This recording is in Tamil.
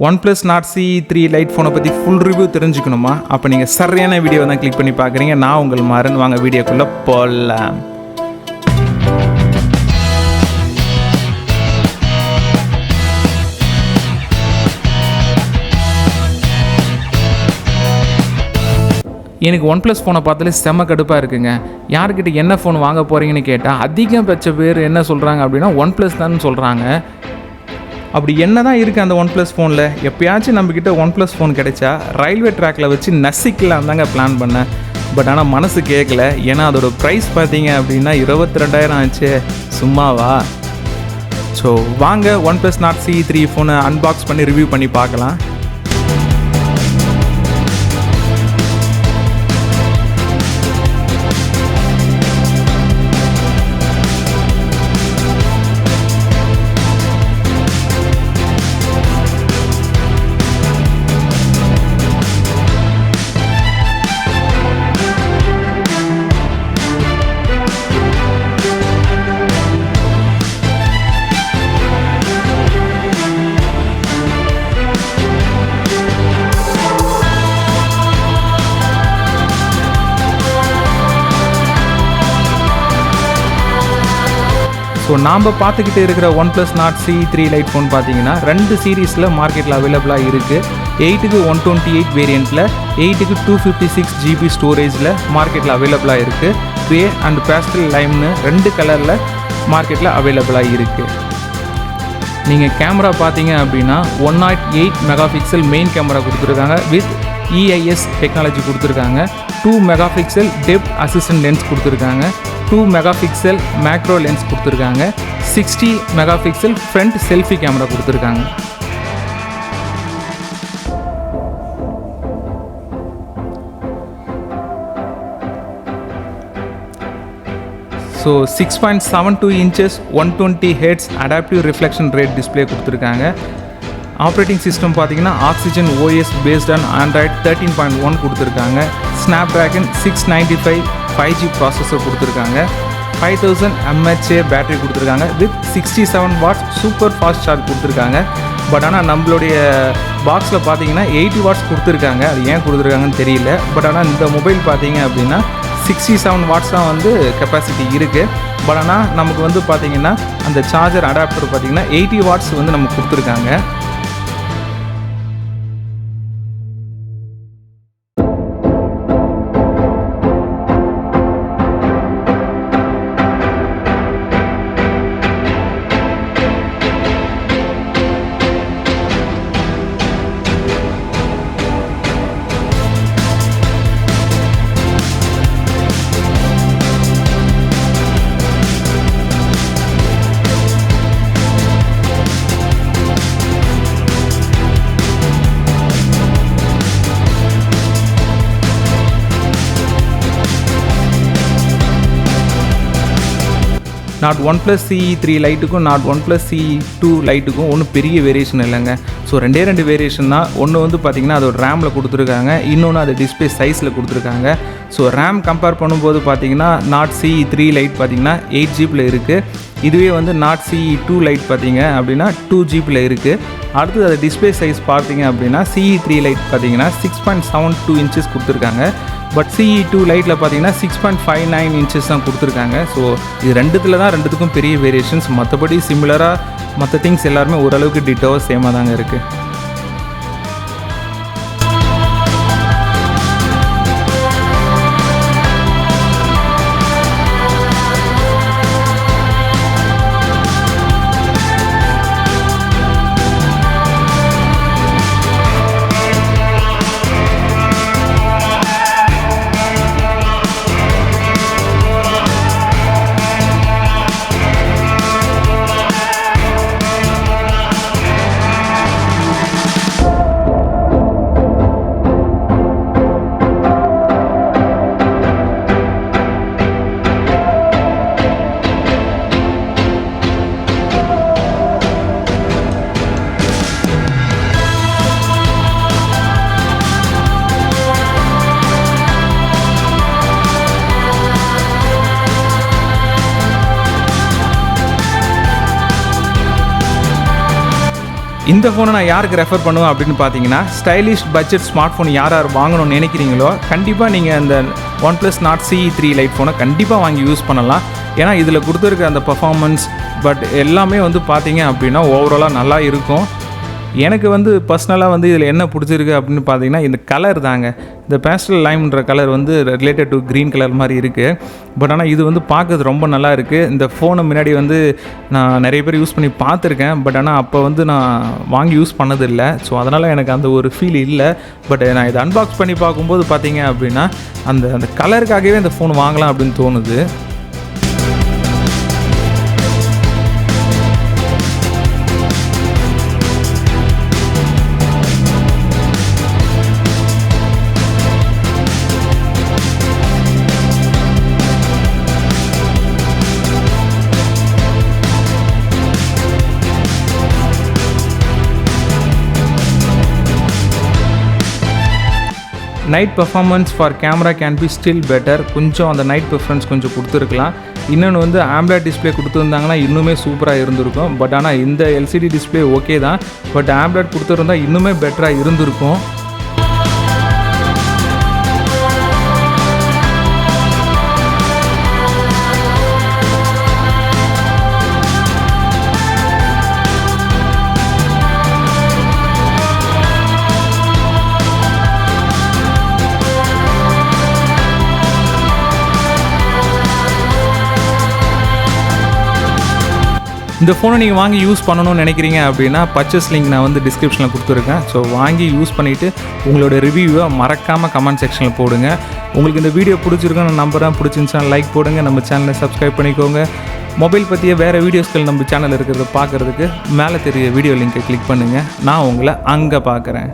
OnePlus Nord CE3 Lite ஃபோனை பற்றி ஃபுல் ரிவ்யூ தெரிஞ்சுக்கணுமா? அப்போ நீங்கள் சரியான வீடியோ தான் கிளிக் பண்ணி பார்க்குறீங்க. நான் உங்கள் மாறன். வாங்க வீடியோக்குள்ளே போகலாம். எனக்கு OnePlus ஃபோனை பார்த்தாலே செம்ம கடுப்பாக இருக்குங்க. யார்கிட்ட என்ன ஃபோன் வாங்க போகிறீங்கன்னு கேட்டால் அதிகபட்ச பேர் என்ன சொல்கிறாங்க அப்படின்னா OnePlus தான் சொல்கிறாங்க. அப்படி என்ன தான் இருக்குது அந்த OnePlus ஃபோனில்? எப்போயாச்சும் நம்மக்கிட்ட OnePlus ஃபோன் கிடைச்சா ரயில்வே ட்ராக்கில் வச்சு நசிக்கலாம் தாங்க பிளான் பண்ணேன். பட் ஆனால் மனசு கேட்கல. ஏன்னா அதோட ப்ரைஸ் பார்த்தீங்க அப்படின்னா 22,000 ஆச்சு. சும்மாவா? ஸோ வாங்க OnePlus Nord CE3 ஃபோனை அன்பாக்ஸ் பண்ணி ரிவ்யூ பண்ணி பார்க்கலாம். ஸோ நாம் பார்த்துக்கிட்டு இருக்கிற OnePlus Nord CE3 Lite phone பார்த்தீங்கன்னா 2 சீரீஸில் மார்க்கெட்டில் அவைலபிளாக இருக்குது. 8க்கு 128 வேரியண்ட்டில், 8க்கு 256 GB ஸ்டோரேஜில் மார்க்கெட்டில் அவைலபிளாக இருக்குது. க்ரே அண்ட் பேஸ்டல் லைம்னு 2 கலரில் மார்க்கெட்டில் அவைலபிளாக இருக்குது. நீங்கள் கேமரா பார்த்தீங்க அப்படின்னா 108 மெகாபிக்சல் மெயின் கேமரா கொடுத்துருக்காங்க. வித் EIS டெக்னாலஜி கொடுத்துருக்காங்க. 2 மெகாபிக்சல் டெப்த் அசிஸ்டன்ட் லென்ஸ் கொடுத்துருக்காங்க. 2 மெகாபிக்சல் மேக்ரோ லென்ஸ் கொடுத்துருக்காங்க. 60 மெகாபிக்சல் ஃப்ரண்ட் செல்ஃபி கேமரா கொடுத்துருக்காங்க. So 6.72 inches 120 Hz adaptive reflection rate display கொடுத்துருக்காங்க. ஆப்ரேட்டிங் சிஸ்டம் பார்த்தீங்கன்னா oxygen OS based on Android 13.1 கொடுத்துருக்காங்க. ஸ்னாப்ட்ராகன் 695 5G ப்ராசஸர் கொடுத்துருக்காங்க. 5000 mAh பேட்டரி கொடுத்துருக்காங்க. With 67 watts super fast charge கொடுத்துருக்காங்க. பட் ஆனால் நம்மளுடைய பாக்ஸில் பார்த்தீங்கன்னா 80 watts கொடுத்துருக்காங்க. அது ஏன் கொடுத்துருக்காங்கன்னு தெரியல. பட் ஆனால் இந்த மொபைல் பார்த்தீங்க அப்படின்னா 67 watts தான் வந்து கெப்பாசிட்டி இருக்குது. பட் ஆனால் நமக்கு வந்து பார்த்தீங்கன்னா அந்த சார்ஜர் அடாப்டர் பார்த்தீங்கன்னா 80 watts வந்து நமக்கு கொடுத்துருக்காங்க. நாட் OnePlus CE3 லைட்டுக்கும் நாட் OnePlus CE2 லைட்டுக்கும் ஒன்றும் பெரிய வேரியேஷன் இல்லைங்க. ஸோ ரெண்டே வேரியேஷன் தான். ஒன்று வந்து பார்த்திங்கன்னா அதோட ரேமில் கொடுத்துருக்காங்க, இன்னொன்று அது டிஸ்பிளே சைஸில் கொடுத்துருக்காங்க. ஸோ ரேம் கம்பேர் பண்ணும்போது பார்த்திங்கன்னா Nord CE3 லைட் பார்த்திங்கன்னா 8 GB இருக்குது. இதுவே வந்து Nord CE2 லைட் பார்த்திங்க அப்படின்னா 2 GB இருக்குது. அடுத்தது அது டிஸ்பிளே சைஸ் பார்த்திங்க அப்படின்னா CE3 லைட் பார்த்திங்கன்னா 6.72 inches கொடுத்துருக்காங்க. பட் CE2 லைட்டில் பார்த்தீங்கன்னா 6.59 inches தான் கொடுத்துருக்காங்க. ஸோ இது ரெண்டுத்துக்கும் பெரிய வேரியேஷன்ஸ். மற்றபடி சிமிலராக மற்ற திங்ஸ் எல்லாருமே ஓரளவுக்கு டிட்டோவாக சேமாக தாங்க இருக்குது. இந்த ஃபோனை நான் யாருக்கு ரெஃபர் பண்ணுவேன் அப்படின்னு பார்த்தீங்கன்னா, ஸ்டைலிஷ் பட்ஜெட் ஸ்மார்ட் ஃபோன் யார் யார் வாங்கணும்னு நினைக்கிறீங்களோ கண்டிப்பாக நீங்கள் அந்த OnePlusnord CE3 லைட் ஃபோனை கண்டிப்பாக வாங்கி யூஸ் பண்ணலாம். ஏன்னா இதில் கொடுத்துருக்க அந்த பர்ஃபார்மன்ஸ் எல்லாமே வந்து பார்த்தீங்க அப்படின்னா ஓவராலாக நல்லா இருக்கும். எனக்கு வந்து பர்சனலாக வந்து இதில் என்ன பிடிச்சிருக்கு அப்படின்னு பார்த்தீங்கன்னா, இந்த கலர் தாங்க. இந்த பேஸ்டல் லைம்ன்ற கலர் வந்து ரிலேட்டட் டு க்ரீன் கலர் மாதிரி இருக்குது. பட் ஆனால் இது வந்து பார்க்கறது ரொம்ப நல்லா இருக்குது. இந்த ஃபோனை முன்னாடி வந்து நான் நிறைய பேர் யூஸ் பண்ணி பார்த்துருக்கேன். பட் ஆனால் அப்போ வந்து நான் வாங்கி யூஸ் பண்ணதில்லை. ஸோ அதனால் எனக்கு அந்த ஒரு ஃபீல் இல்லை. பட் நான் இதை அன்பாக்ஸ் பண்ணி பார்க்கும்போது பார்த்தீங்க அப்படின்னா அந்த கலருக்காகவே இந்த ஃபோன் வாங்கலாம் அப்படின்னு தோணுது. Night performance for camera can be still better. கொஞ்சம் அந்த நைட் ப்ரிஃபரன்ஸ் கொஞ்சம் கொடுத்துருக்கலாம். இன்னொன்று வந்து ஆம்லெட் டிஸ்பிளே கொடுத்துருந்தாங்கன்னா இன்னுமே சூப்பராக இருந்திருக்கும். பட் ஆனால் இந்த எல்சிடி டிஸ்பிளே ஓகே தான். பட் ஆம்லெட் கொடுத்துருந்தா இன்னுமே பெட்டராக இருந்திருக்கும். இந்த ஃபோனை நீங்கள் வாங்கி யூஸ் பண்ணணும்னு நினைக்கிறீங்க அப்படின்னா பர்ச்சேஸ் லிங்க் நான் வந்து டிஸ்கிரிப்ஷனில் கொடுத்துருக்கேன். ஸோ வாங்கி யூஸ் பண்ணிவிட்டு உங்களோட ரிவ்யூவை மறக்காமல் கமெண்ட் செக்ஷனில் போடுங்க. உங்களுக்கு இந்த வீடியோ பிடிச்சிருக்குன்னு நான் நம்புறேன். பிடிச்சிருந்துச்சுன்னா லைக் போடுங்க. நம்ம சேனலை சப்ஸ்கிரைப் பண்ணிக்கோங்க. மொபைல் பற்றிய வேறு வீடியோஸ்கள் நம்ம சேனல் இருக்கிறத பார்க்குறதுக்கு மேலே தெரிய வீடியோ லிங்கை கிளிக் பண்ணுங்கள். நான் உங்களை அங்கே பார்க்குறேன்.